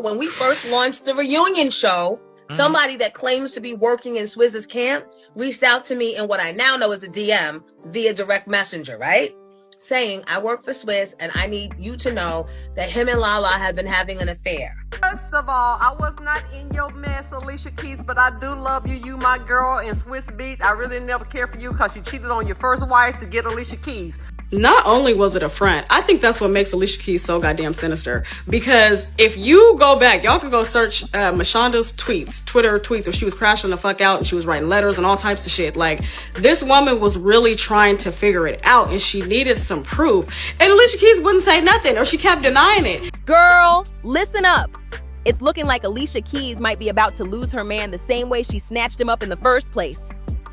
When we first launched the reunion show, somebody that claims to be working in Swizz's camp reached out to me in what I now know is a DM via direct messenger, right? Saying, I work for Swizz and I need you to know that him and Lala have been having an affair. First of all, I was not in your mess, Alicia Keys, but I do love you. You my girl, and Swizz Beatz, I really never cared for you because you cheated on your first wife to get Alicia Keys. Not only was it a front, I think that's what makes Alicia Keys so goddamn sinister. Because if you go back, y'all can go search Mashonda's Twitter tweets, where she was crashing the fuck out and she was writing letters and all types of shit. Like, this woman was really trying to figure it out and she needed some proof. And Alicia Keys wouldn't say nothing, or she kept denying it. Girl, listen up. It's looking like Alicia Keys might be about to lose her man the same way she snatched him up in the first place.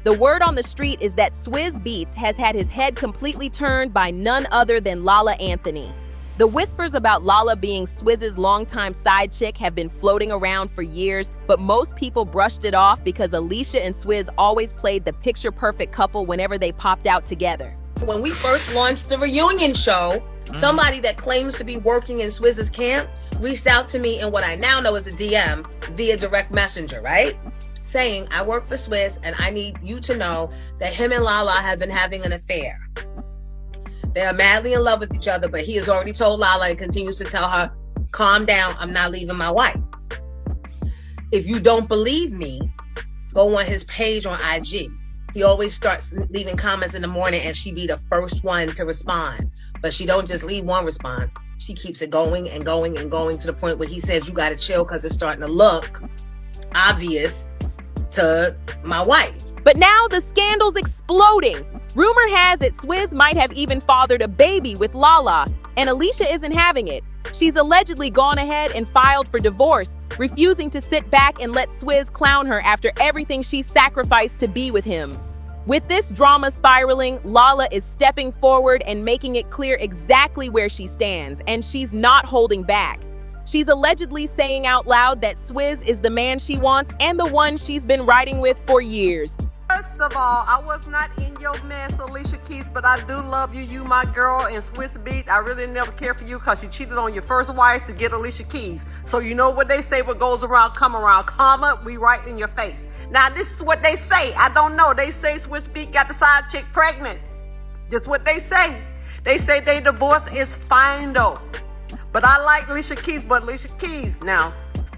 The word on the street is that Swizz Beatz has had his head completely turned by none other than Lala Anthony. The whispers about Lala being Swizz's longtime side chick have been floating around for years, but most people brushed it off because Alicia and Swizz always played the picture-perfect couple whenever they popped out together. When we first launched the reunion show, somebody that claims to be working in Swizz's camp reached out to me in what I now know is a DM via direct messenger, right? Saying, I work for Swizz and I need you to know that him and Lala have been having an affair. They are madly in love with each other, but he has already told Lala and continues to tell her, calm down, I'm not leaving my wife. If you don't believe me, go on his page on IG. He always starts leaving comments in the morning and she be the first one to respond. But she don't just leave one response. She keeps it going and going and going to the point where he says, you gotta chill because it's starting to look obvious to my wife. But now the scandal's exploding. Rumor has it Swizz might have even fathered a baby with Lala, and Alicia isn't having it. She's allegedly gone ahead and filed for divorce, refusing to sit back and let Swizz clown her after everything she sacrificed to be with him. With this drama spiraling, Lala is stepping forward and making it clear exactly where she stands, and she's not holding back. She's allegedly saying out loud that Swizz is the man she wants and the one she's been riding with for years. First of all, I was not in your mess, Alicia Keys, but I do love you. You my girl, and Swizz Beatz, I really never cared for you because you cheated on your first wife to get Alicia Keys. So you know what they say, what goes around, come around. Karma, we right in your face. Now this is what they say. I don't know. They say Swizz Beatz got the side chick pregnant. That's what they say. They say their divorce is final. But I like Alicia Keys, but Alicia Keys, now,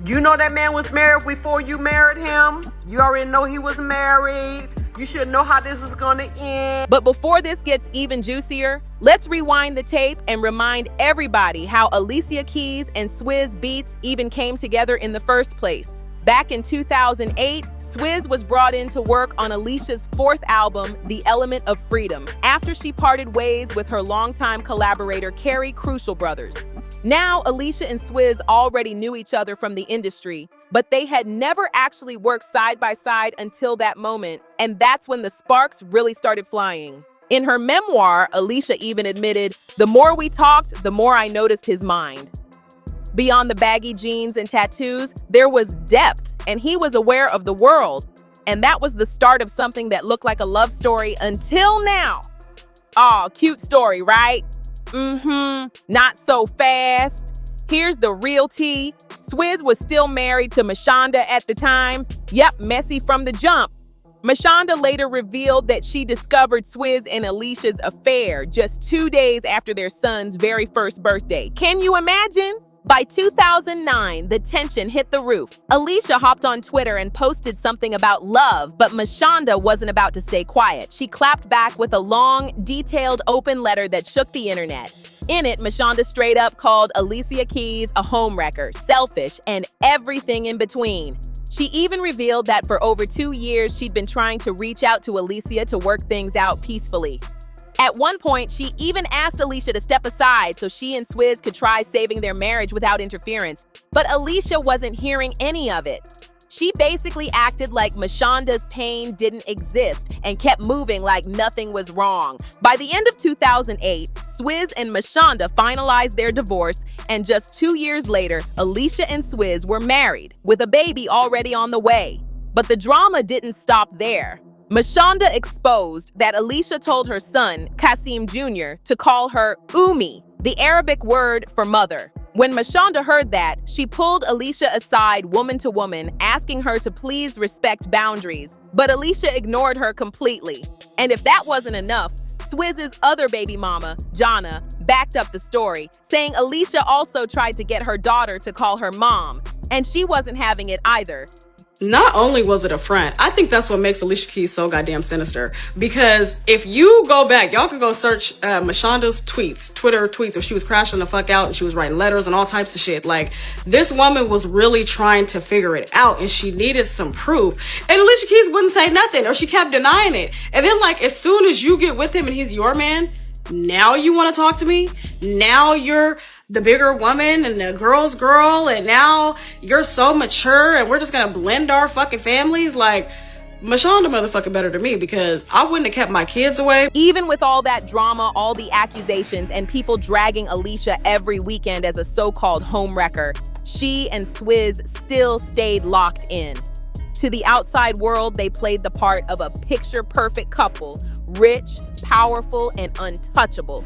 you know that man was married before you married him. You already know he was married. You should know how this is gonna end. But before this gets even juicier, let's rewind the tape and remind everybody how Alicia Keys and Swizz Beatz even came together in the first place. Back in 2008, Swizz was brought in to work on Alicia's fourth album, The Element of Freedom, after she parted ways with her longtime collaborator, Carrie Crucial Brothers. Now, Alicia and Swizz already knew each other from the industry, but they had never actually worked side by side until that moment, and that's when the sparks really started flying. In her memoir, Alicia even admitted, the more we talked, the more I noticed his mind. Beyond the baggy jeans and tattoos, there was depth, and he was aware of the world. And that was the start of something that looked like a love story until now. Aw, cute story, right? Not so fast. Here's the real tea. Swizz was still married to Mashonda at the time. Yep, messy from the jump. Mashonda later revealed that she discovered Swizz and Alicia's affair just 2 days after their son's very first birthday. Can you imagine? By 2009, the tension hit the roof. Alicia hopped on Twitter and posted something about love, but Mashonda wasn't about to stay quiet. She clapped back with a long, detailed open letter that shook the internet. In it, Mashonda straight up called Alicia Keys a homewrecker, selfish, and everything in between. She even revealed that for over 2 years, she'd been trying to reach out to Alicia to work things out peacefully. At one point, she even asked Alicia to step aside so she and Swizz could try saving their marriage without interference. But Alicia wasn't hearing any of it. She basically acted like Mashonda's pain didn't exist and kept moving like nothing was wrong. By the end of 2008, Swizz and Mashonda finalized their divorce, and just 2 years later, Alicia and Swizz were married, with a baby already on the way. But the drama didn't stop there. Mashonda exposed that Alicia told her son, Kasim Jr., to call her Umi, the Arabic word for mother, When Mashonda heard that, she pulled Alicia aside woman to woman, asking her to please respect boundaries. But Alicia ignored her completely. And if that wasn't enough, Swizz's other baby mama, Jonna, backed up the story, saying Alicia also tried to get her daughter to call her mom, and she wasn't having it either. Not only was it a front, I think that's what makes Alicia Keys so goddamn sinister. Because if you go back, y'all can go search Mashonda's tweets, Twitter tweets, where she was crashing the fuck out and she was writing letters and all types of shit. Like, this woman was really trying to figure it out and she needed some proof. And Alicia Keys wouldn't say nothing, or she kept denying it. And then, like, as soon as you get with him and he's your man, now you want to talk to me? Now you're the bigger woman and the girl's girl, and now you're so mature and we're just gonna blend our fucking families? Like, Mashonda motherfucking better than me, because I wouldn't have kept my kids away. Even with all that drama, all the accusations, and people dragging Alicia every weekend as a so-called homewrecker, she and Swizz still stayed locked in. To the outside world, they played the part of a picture-perfect couple, rich, powerful, and untouchable.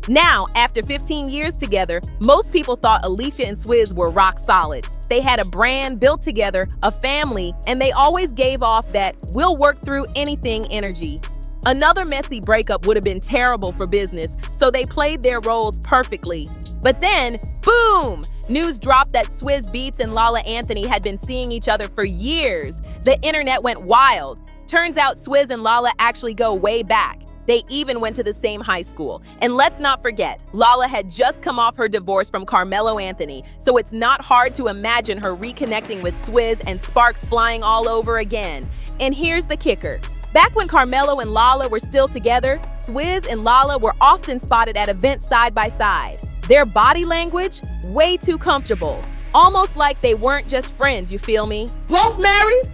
Now, after 15 years together, most people thought Alicia and Swizz were rock solid. They had a brand built together, a family, and they always gave off that we'll work through anything energy. Another messy breakup would have been terrible for business, so they played their roles perfectly. But then, boom! News dropped that Swizz Beatz and Lala Anthony had been seeing each other for years. The internet went wild. Turns out Swizz and Lala actually go way back. They even went to the same high school. And let's not forget, Lala had just come off her divorce from Carmelo Anthony, so it's not hard to imagine her reconnecting with Swizz and sparks flying all over again. And here's the kicker. Back when Carmelo and Lala were still together, Swizz and Lala were often spotted at events side by side. Their body language, way too comfortable. Almost like they weren't just friends, you feel me? Both married?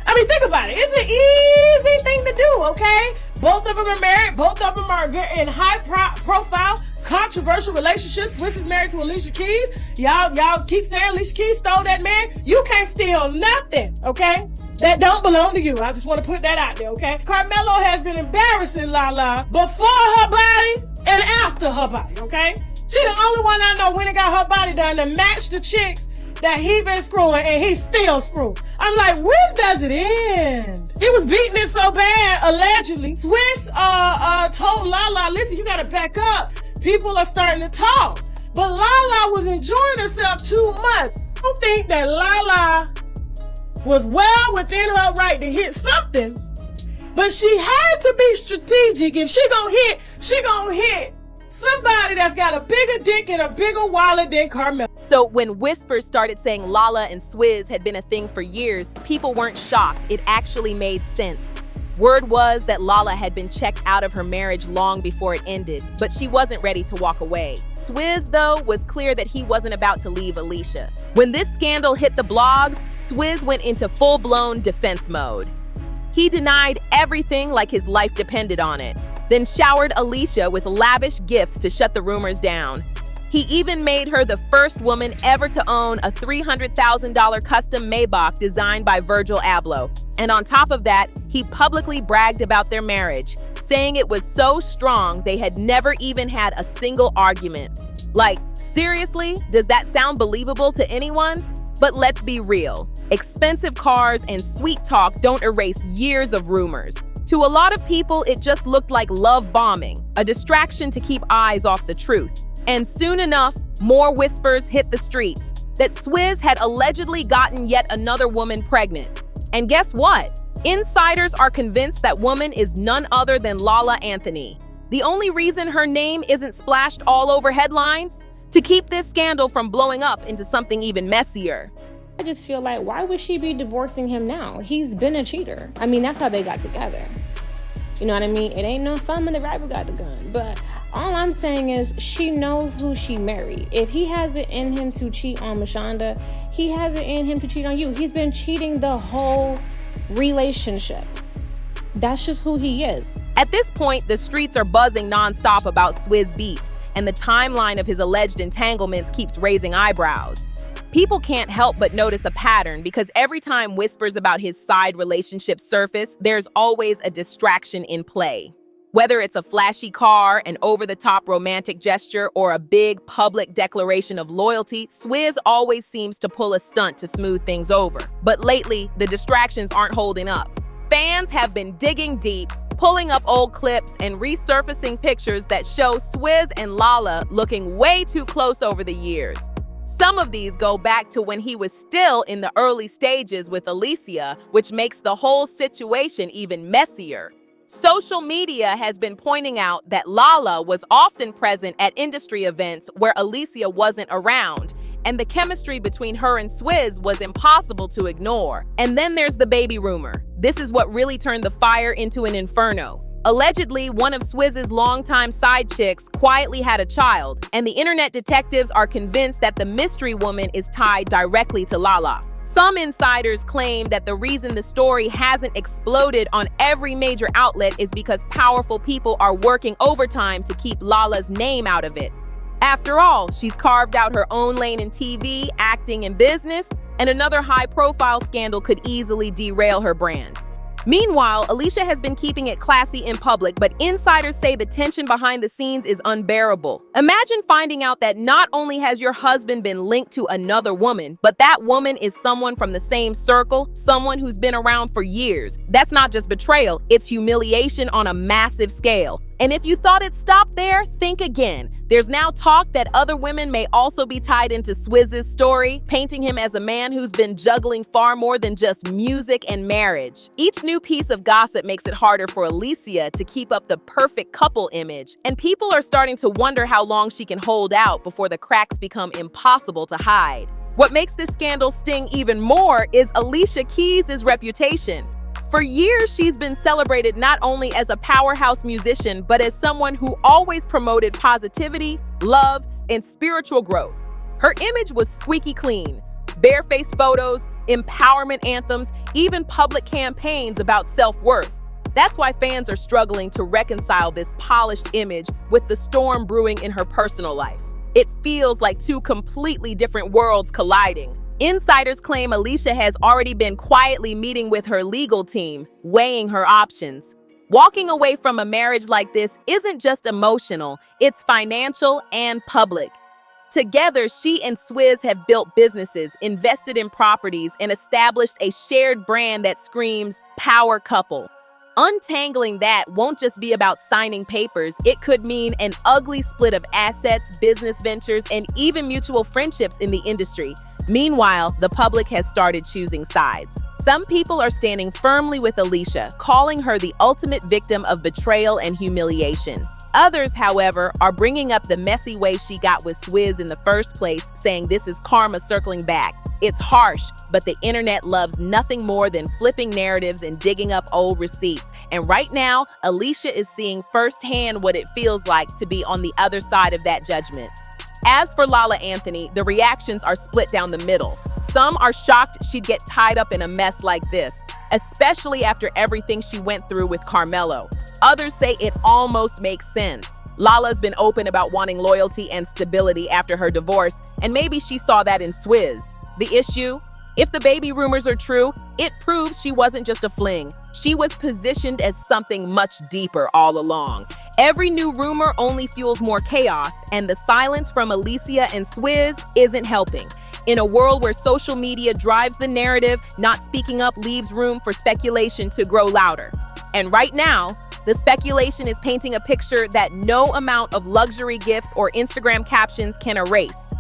I mean, think about it. It's an easy thing to do, okay? Both of them are married. Both of them are in high-profile, controversial relationships. Swizz is married to Alicia Keys. Y'all keep saying Alicia Keys stole that man. You can't steal nothing, okay? That don't belong to you. I just want to put that out there, okay? Carmelo has been embarrassing Lala before her body and after her body, okay? She the only one I know when it got her body done to match the chicks that he been screwing, and he still screwed. I'm like, when does it end? He was beating it so bad, allegedly. Swizz told Lala, listen, you gotta back up. People are starting to talk. But Lala was enjoying herself too much. I don't think that Lala was well within her right to hit something, but she had to be strategic. If she gonna hit somebody that's got a bigger dick and a bigger wallet than Carmelo. So when whispers started saying Lala and Swizz had been a thing for years, people weren't shocked. It actually made sense. Word was that Lala had been checked out of her marriage long before it ended, but she wasn't ready to walk away. Swizz, though, was clear that he wasn't about to leave Alicia. When this scandal hit the blogs, Swizz went into full-blown defense mode. He denied everything like his life depended on it, then showered Alicia with lavish gifts to shut the rumors down. He even made her the first woman ever to own a $300,000 custom Maybach designed by Virgil Abloh. And on top of that, he publicly bragged about their marriage, saying it was so strong they had never even had a single argument. Like, seriously? Does that sound believable to anyone? But let's be real. Expensive cars and sweet talk don't erase years of rumors. To a lot of people, it just looked like love bombing, a distraction to keep eyes off the truth. And soon enough, more whispers hit the streets that Swizz had allegedly gotten yet another woman pregnant. And guess what? Insiders are convinced that woman is none other than Lala Anthony. The only reason her name isn't splashed all over headlines? To keep this scandal from blowing up into something even messier. I just feel like, why would she be divorcing him now? He's been a cheater. I mean, that's how they got together. You know what I mean? It ain't no fun when the rapper got the gun. But all I'm saying is she knows who she married. If he has it in him to cheat on Mashonda, he has it in him to cheat on you. He's been cheating the whole relationship. That's just who he is. At this point, the streets are buzzing nonstop about Swizz Beatz, and the timeline of his alleged entanglements keeps raising eyebrows. People can't help but notice a pattern because every time whispers about his side relationships surface, there's always a distraction in play. Whether it's a flashy car, an over-the-top romantic gesture, or a big public declaration of loyalty, Swizz always seems to pull a stunt to smooth things over. But lately, the distractions aren't holding up. Fans have been digging deep, pulling up old clips and resurfacing pictures that show Swizz and Lala looking way too close over the years. Some of these go back to when he was still in the early stages with Alicia, which makes the whole situation even messier. Social media has been pointing out that Lala was often present at industry events where Alicia wasn't around, and the chemistry between her and Swizz was impossible to ignore. And then there's the baby rumor. This is what really turned the fire into an inferno. Allegedly, one of Swizz's longtime side chicks quietly had a child, and the internet detectives are convinced that the mystery woman is tied directly to Lala. Some insiders claim that the reason the story hasn't exploded on every major outlet is because powerful people are working overtime to keep Lala's name out of it. After all, she's carved out her own lane in TV, acting, and business, and another high-profile scandal could easily derail her brand. Meanwhile, Alicia has been keeping it classy in public, but insiders say the tension behind the scenes is unbearable. Imagine finding out that not only has your husband been linked to another woman, but that woman is someone from the same circle, someone who's been around for years. That's not just betrayal, it's humiliation on a massive scale. And if you thought it stopped there, think again. There's now talk that other women may also be tied into Swizz's story, painting him as a man who's been juggling far more than just music and marriage. Each new piece of gossip makes it harder for Alicia to keep up the perfect couple image, and people are starting to wonder how long she can hold out before the cracks become impossible to hide. What makes this scandal sting even more is Alicia Keys' reputation. For years, she's been celebrated not only as a powerhouse musician, but as someone who always promoted positivity, love, and spiritual growth. Her image was squeaky clean. Barefaced photos, empowerment anthems, even public campaigns about self-worth. That's why fans are struggling to reconcile this polished image with the storm brewing in her personal life. It feels like two completely different worlds colliding. Insiders claim Alicia has already been quietly meeting with her legal team, weighing her options. Walking away from a marriage like this isn't just emotional, it's financial and public. Together, she and Swizz have built businesses, invested in properties, and established a shared brand that screams power couple. Untangling that won't just be about signing papers, it could mean an ugly split of assets, business ventures, and even mutual friendships in the industry. Meanwhile, the public has started choosing sides. Some people are standing firmly with Alicia, calling her the ultimate victim of betrayal and humiliation. Others, however, are bringing up the messy way she got with Swizz in the first place, saying this is karma circling back. It's harsh, but the internet loves nothing more than flipping narratives and digging up old receipts. And right now, Alicia is seeing firsthand what it feels like to be on the other side of that judgment. As for Lala Anthony, the reactions are split down the middle. Some are shocked she'd get tied up in a mess like this, especially after everything she went through with Carmelo. Others say it almost makes sense. Lala's been open about wanting loyalty and stability after her divorce, and maybe she saw that in Swizz. The issue? If the baby rumors are true, it proves she wasn't just a fling. She was positioned as something much deeper all along. Every new rumor only fuels more chaos, and the silence from Alicia and Swizz isn't helping. In a world where social media drives the narrative, not speaking up leaves room for speculation to grow louder. And right now, the speculation is painting a picture that no amount of luxury gifts or Instagram captions can erase.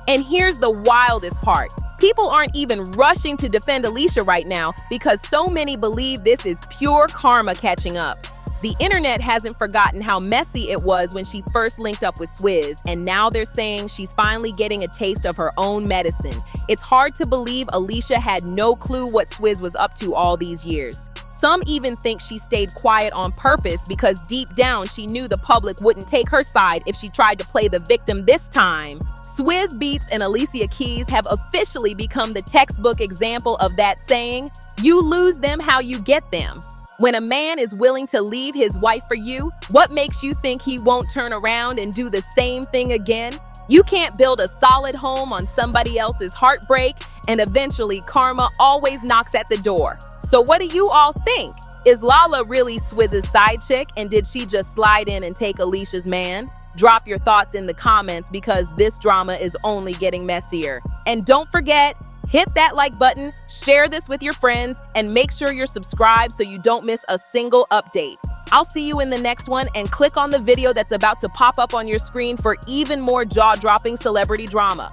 And here's the wildest part. People aren't even rushing to defend Alicia right now because so many believe this is pure karma catching up. The internet hasn't forgotten how messy it was when she first linked up with Swizz, and now they're saying she's finally getting a taste of her own medicine. It's hard to believe Alicia had no clue what Swizz was up to all these years. Some even think she stayed quiet on purpose because deep down she knew the public wouldn't take her side if she tried to play the victim this time. Swizz Beatz and Alicia Keys have officially become the textbook example of that saying, you lose them how you get them. When a man is willing to leave his wife for you, what makes you think he won't turn around and do the same thing again? You can't build a solid home on somebody else's heartbreak, and eventually karma always knocks at the door. So what do you all think? Is Lala really Swizz's side chick, and did she just slide in and take Alicia's man? Drop your thoughts in the comments because this drama is only getting messier. And don't forget, hit that like button, share this with your friends, and make sure you're subscribed so you don't miss a single update. I'll see you in the next one, and click on the video that's about to pop up on your screen for even more jaw-dropping celebrity drama.